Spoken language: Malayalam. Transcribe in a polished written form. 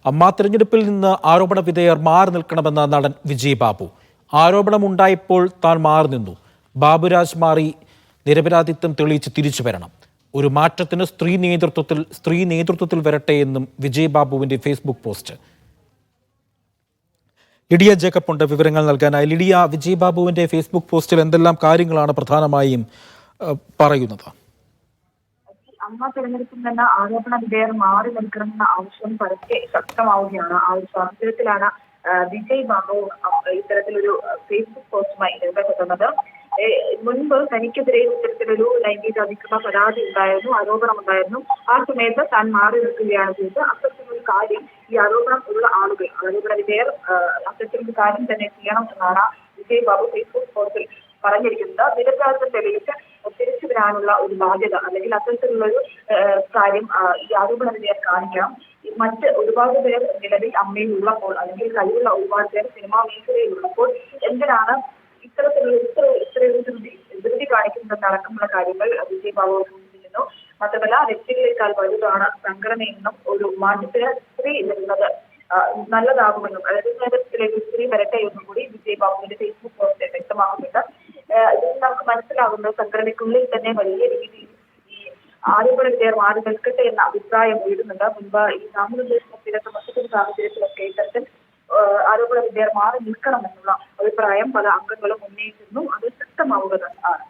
അമ്മ തെരഞ്ഞെടുപ്പിൽ നിന്ന് ആരോപണ വിധേയർ മാറി നിൽക്കണമെന്ന നടൻ വിജയ് ബാബു. ആരോപണമുണ്ടായപ്പോൾ താൻ മാറി നിന്നു. ബാബുരാജ് മാറി നിരപരാധിത്വം തെളിയിച്ച് തിരിച്ചു വരണം. ഒരു മാറ്റത്തിന് സ്ത്രീ നേതൃത്വത്തിൽ വരട്ടെ എന്നും വിജയ് ബാബുവിന്റെ ഫേസ്ബുക്ക് പോസ്റ്റ്. ലിഡിയ ജേക്കബ് ഉണ്ട് വിവരങ്ങൾ നൽകാനായി. ലിഡിയ, വിജയ് ബാബുവിന്റെ ഫേസ്ബുക്ക് പോസ്റ്റിൽ എന്തെല്ലാം കാര്യങ്ങളാണ് പ്രധാനമായും പറയുന്നത്? അമ്മ തെരഞ്ഞെടുപ്പിൽ നിന്ന് ആരോപണ വിധേയർ മാറി നിൽക്കണമെന്ന ആവശ്യം പരക്കെ ശക്തമാവുകയാണ്. ആ ഒരു സാഹചര്യത്തിലാണ് വിജയ് ബാബു ഇത്തരത്തിലൊരു ഫേസ്ബുക്ക് പോസ്റ്റുമായി രംഗത്തെത്തുന്നത്. മുൻപ് തനിക്കെതിരെ ഇത്തരത്തിലൊരു ലൈംഗിക അതിക്രമ പരാതി ഉണ്ടായിരുന്നു, ആരോപണമുണ്ടായിരുന്നു. ആ സമയത്ത് താൻ മാറി നിൽക്കുകയാണ് ചെയ്തത്. അത്തരത്തിലൊരു കാര്യം ഈ ആരോപണം ഉള്ള ആളുകൾ, ആരോപണ വിധേയർ അത്തരത്തിലൊരു കാര്യം തന്നെ ചെയ്യണം എന്നാണ് വിജയ് ബാബു ഫേസ്ബുക്ക് പോസ്റ്റിൽ പറഞ്ഞിരിക്കുന്നത്. നിരപരാധിത്വം തെളിയിച്ച് തിരിച്ചു വരാനുള്ള ഒരു ബാധ്യത അല്ലെങ്കിൽ അത്തരത്തിലുള്ളൊരു കാര്യം ഈ ആരോപണ വിധേയർ കാണിക്കണം. മറ്റ് ഒരുപാട് പേർ നിലവിൽ അമ്മയിൽ ഉള്ളപ്പോൾ അല്ലെങ്കിൽ കഴിവുള്ള ഒരുപാട് പേർ സിനിമാ മേഖലയിൽ ഉള്ളപ്പോൾ എന്തിനാണ് ഇത്തരത്തിലുള്ള ഇത്രയൊരു ധൃതി കാണിക്കുന്നതടക്കമുള്ള കാര്യങ്ങൾ വിജയ് ബാബു സൂചിപ്പിക്കുന്നു. മാത്രമല്ല, വ്യക്തികളെക്കാൾ വലുതാണ് സംഘടനയെന്നും ഒരു മാറ്റത്തിന് സ്ത്രീ വരുന്നത് നല്ലതാകുമെന്നും, അതായത് നേതൃത്വത്തിലേക്ക് സ്ത്രീ വരട്ടെ എന്നും കൂടി വിജയ് ബാബുവിന്റെ ഫേസ്ബുക്ക് പോസ്റ്റ് വ്യക്തമാക്കുന്നുണ്ട്. ഇതിൽ നമുക്ക് മനസ്സിലാകുന്നത് സംഘടനയ്ക്കുള്ളിൽ തന്നെ വലിയ രീതിയിൽ ഈ ആരോപണ വിധേയർ മാറി നിൽക്കട്ടെ എന്ന അഭിപ്രായം ഉയരുന്നുണ്ട്. മുൻപ് ഈ നാമനിർദ്ദേശത്തിലൊക്കെ മറ്റൊരു സാഹചര്യത്തിലൊക്കെ ഇത്തരത്തിൽ ആരോപണ വിധേയർ മാറി നിൽക്കണമെന്നുള്ള അഭിപ്രായം പല അംഗങ്ങളും ഉന്നയിച്ചിരുന്നു. അത് ശക്തമാവുക ആണ്.